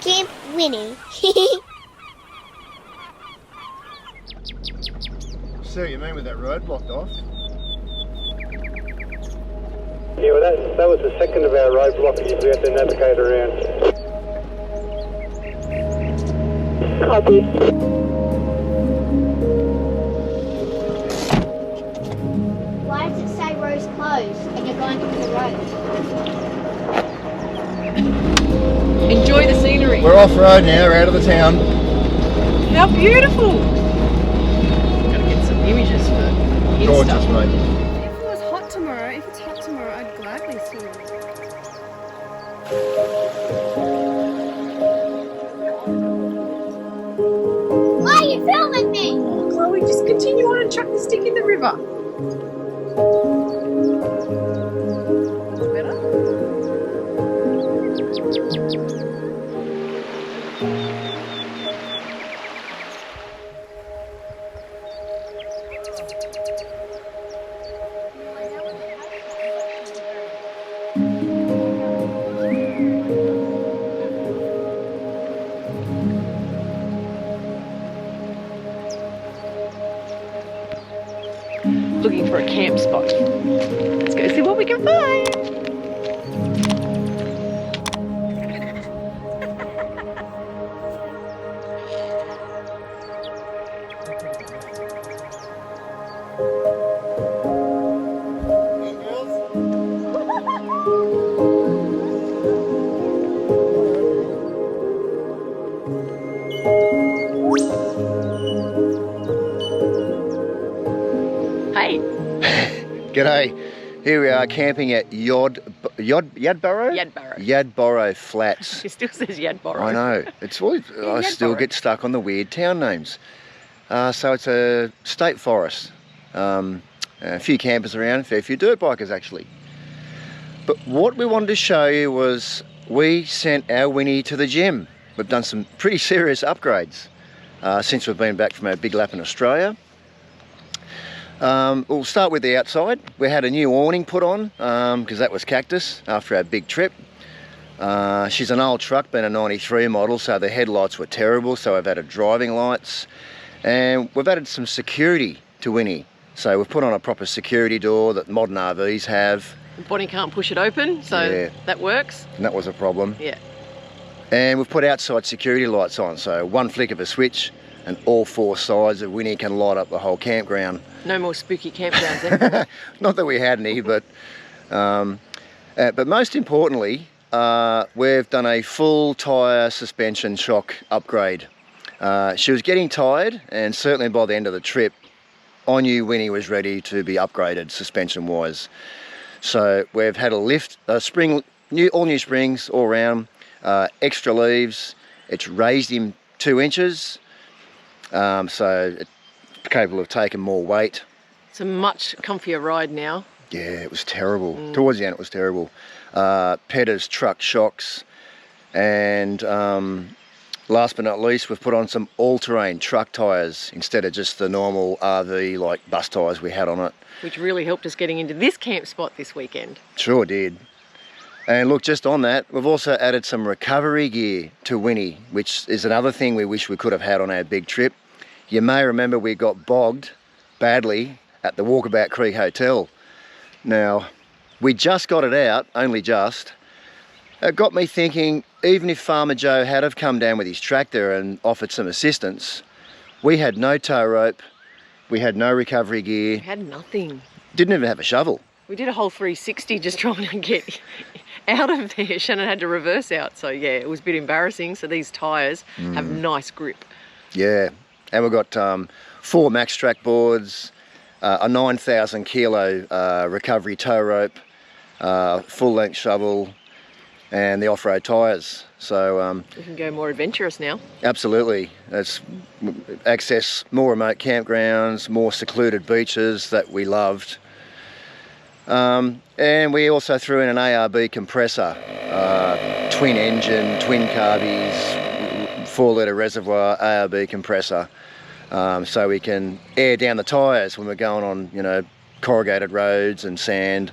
Camp Winnie. See what you mean with that road blocked off? Yeah, well that was the second of our road blockages. We had to navigate around. Copy. Why does it say road's closed and you're going through the road? Enjoy the scenery. We're off road now, we're out of the town. How beautiful. Gotta get some images for Insta. Gorgeous, mate. If it was hot tomorrow, if it's hot tomorrow, I'd gladly swim. Why are you filming me? Chloe, just continue on and chuck the stick in the river. Better? Looking for a camp spot. Let's go see what we can find. Hey. G'day. Here we are camping at Yadborough? Yadborough. Yadborough Flats. It still says Yadborough. I know. It's always, I still Yadborough. get stuck on the weird town names. So it's a state forest. A few campers around, a fair few dirt bikers actually. But what we wanted to show you was we sent our Winnie to the gym. We've done some pretty serious upgrades since we've been back from our big lap in Australia. We'll start with the outside. We had a new awning put on because that was cactus after our big trip. She's an old truck, been a 93 model, so the headlights were terrible, so we've added driving lights. And we've added some security to Winnie. So we've put on a proper security door that modern RVs have. Bonnie can't push it open, so Yeah. that works. And that was a problem. Yeah. And we've put outside security lights on, so one flick of a switch and all four sides of Winnie can light up the whole campground. No more spooky campgrounds, eh? Not that we had any, but most importantly, we've done a full tyre suspension shock upgrade. She was getting tired, and certainly by the end of the trip, I knew Winnie was ready to be upgraded suspension-wise. So we've had a lift, all new springs all round, extra leaves. It's raised him 2 inches, so it's capable of taking more weight. It's a much comfier ride now. Yeah, it was terrible. Towards the end, it was terrible. Pedder's truck shocks, and last but not least, we've put on some all-terrain truck tyres instead of just the normal RV like bus tyres we had on it. Which really helped us getting into this camp spot this weekend. Sure did. And look, just on that, we've also added some recovery gear to Winnie, which is another thing we wish we could have had on our big trip. You may remember we got bogged badly at the Walkabout Creek Hotel. Now, we just got it out, only just. It got me thinking, even if Farmer Joe had have come down with his tractor and offered some assistance, we had no tow rope, we had no recovery gear. We had nothing. Didn't even have a shovel. We did a whole 360 just trying to get out of there. Shannon had to reverse out, so yeah, it was a bit embarrassing. So these tyres have nice grip. Yeah, and we've got 4 max track boards, a 9,000 kilo recovery tow rope, full length shovel, and the off-road tyres. So We can go more adventurous now. absolutely, it's access more remote campgrounds, more secluded beaches that we loved. And we also threw in an ARB compressor, twin engine, twin carbies, 4-litre reservoir ARB compressor, so we can air down the tyres when we're going on, you know, corrugated roads and sand.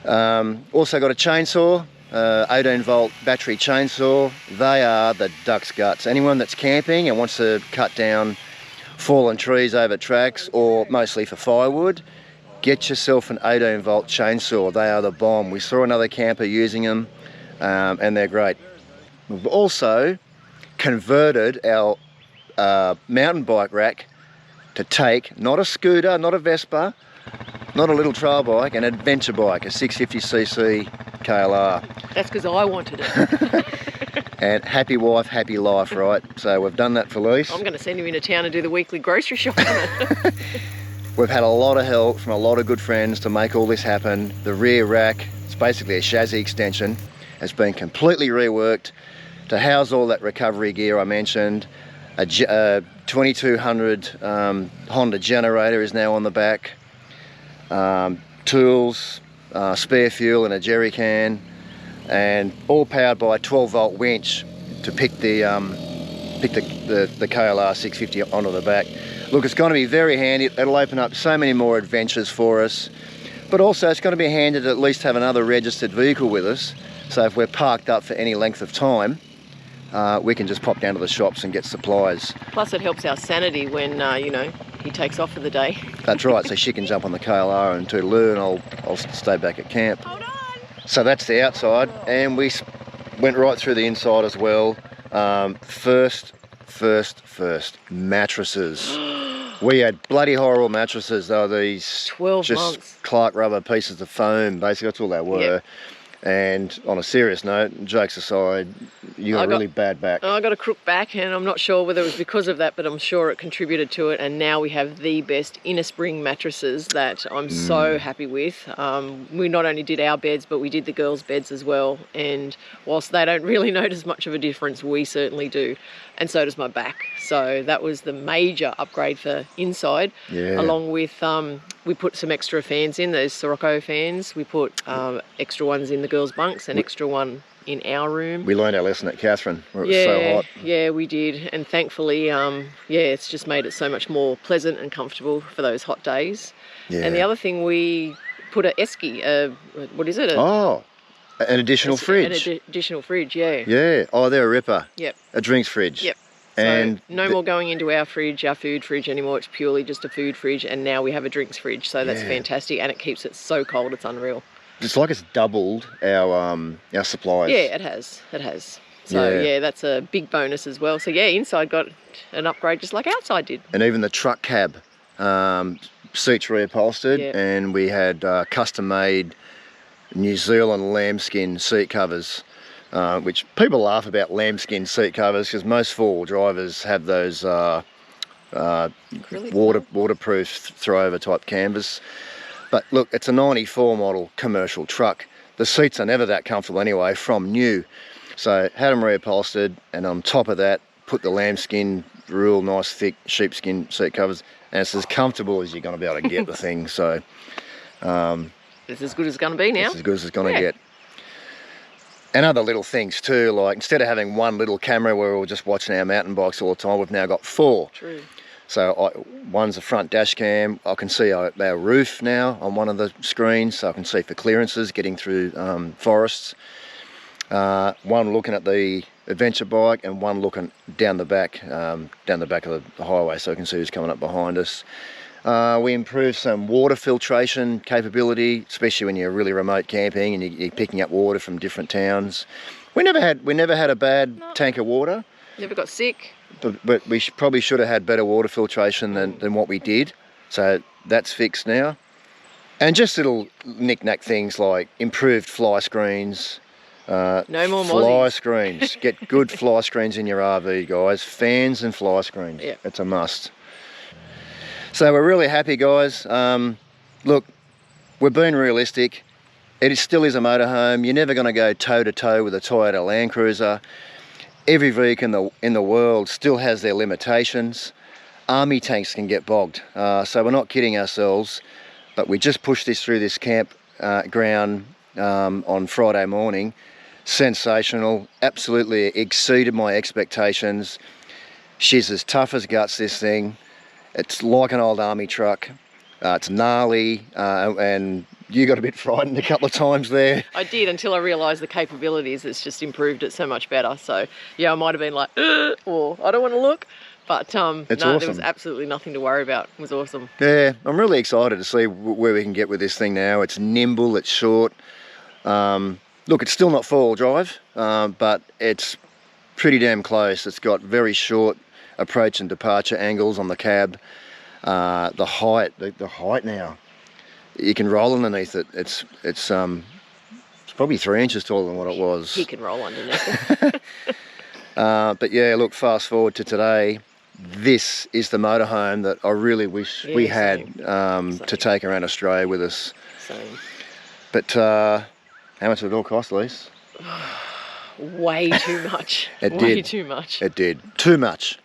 Also got a chainsaw 18 volt battery chainsaw. They are the duck's guts. Anyone that's camping and wants to cut down fallen trees over tracks, or mostly for firewood, get yourself an 18 volt chainsaw. They are the bomb. We saw another camper using them, and they're great. We've also converted our mountain bike rack to take not a scooter, not a Vespa, not a little trail bike, an adventure bike, a 650cc KLR. That's because I wanted it. And happy wife, happy life, right? So we've done that for Lise. I'm going to send him into town and do the weekly grocery shop on it. We've had a lot of help from a lot of good friends to make all this happen. The rear rack, it's basically a chassis extension, has been completely reworked to house all that recovery gear I mentioned. A 2200 Honda generator is now on the back. Tools, spare fuel in a jerry can, and all powered by a 12 volt winch to pick the KLR 650 onto the back. Look, it's going to be very handy. It'll open up so many more adventures for us, but also it's going to be handy to at least have another registered vehicle with us, so if we're parked up for any length of time, we can just pop down to the shops and get supplies. Plus it helps our sanity when, you know, he takes off for the day. That's right, so she can jump on the KLR and toodaloo, and I'll stay back at camp. Hold on. So that's the outside, and we went right through the inside as well. First, mattresses. We had bloody horrible mattresses. They were these 12 just months. Clark rubber pieces of foam, basically that's all they were. Yep. And on a serious note, jokes aside, you got a really bad back. I got a crook back, and I'm not sure whether it was because of that, but I'm sure it contributed to it. And now we have the best inner spring mattresses that I'm so happy with. We not only did our beds, but we did the girls' beds as well. And whilst they don't really notice much of a difference, we certainly do. And so does my back. So that was the major upgrade for inside. Yeah. Along with, we put some extra fans in, those Sirocco fans. We put extra ones in the girls' bunks, an extra one in our room. We learned our lesson at Catherine, where it was so hot. Yeah, we did. And thankfully, it's just made it so much more pleasant and comfortable for those hot days. Yeah. And the other thing, we put a esky, what is it? An additional fridge. An additional fridge, yeah. Yeah. Oh, they're a ripper. Yep. A drinks fridge. Yep. And so no more going into our food fridge anymore. It's purely just a food fridge, and now we have a drinks fridge. So that's fantastic, and it keeps it so cold, it's unreal. It's like it's doubled our supplies. Yeah, it has. It has. So yeah, that's a big bonus as well. So yeah, inside got an upgrade just like outside did. And even the truck cab, seats reupholstered, and we had custom-made New Zealand lambskin seat covers. Which people laugh about lambskin seat covers because most four-wheel drivers have those waterproof throw-over type canvas. But look, it's a 94 model commercial truck. The seats are never that comfortable anyway from new. So had them reupholstered, and on top of that, put the lambskin, real nice thick sheepskin seat covers, and it's as comfortable as you're going to be able to get the thing. So it's as good as it's going to be now. It's as good as it's going to get. And other little things too, like instead of having one little camera where we're just watching our mountain bikes all the time, we've now got 4. True. So one's a front dash cam. I can see our roof now on one of the screens, so I can see for clearances getting through forests. One looking at the adventure bike, and one looking down the back of the highway, so I can see who's coming up behind us. We improved some water filtration capability, especially when you're really remote camping and you're picking up water from different towns. We never had a bad tank of water. Never got sick. But we probably should have had better water filtration than what we did. So that's fixed now. And just little knick-knack things like improved fly screens. No more fly mozzies. screens. Get good fly screens in your RV, guys. Fans and fly screens. Yep. It's a must. So we're really happy, guys. Look, we're being realistic. It still is a motorhome. You're never going to go toe-to-toe with a Toyota Land Cruiser. Every vehicle in the world still has their limitations. Army tanks can get bogged. So we're not kidding ourselves, but we just pushed this through this campground on Friday morning. Sensational. Absolutely exceeded my expectations. She's as tough as guts, this thing. It's like an old army truck. It's gnarly, and you got a bit frightened a couple of times there. I did, until I realised the capabilities. It's just improved it so much better. So yeah, I might have been like, or I don't want to look. But no, awesome. There was absolutely nothing to worry about. It was awesome. Yeah, I'm really excited to see where we can get with this thing now. It's nimble, it's short. Look, it's still not four-wheel drive, but it's pretty damn close. It's got very short approach and departure angles on the cab. The height now, you can roll underneath it. It's probably 3 inches taller than what it was. He can roll underneath it. But yeah, look, fast forward to today. This is the motorhome that I really wish we had to take around Australia with us. Same. But how much did it all cost, Lise? Way too much. Way too much. It did. Too much.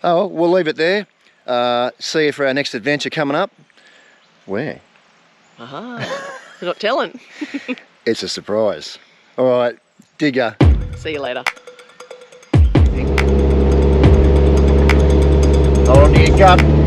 Oh, well, we'll leave it there. See you for our next adventure coming up. Where? Aha. You're not telling. It's a surprise. All right, digger. See you later. Hold on to your cup.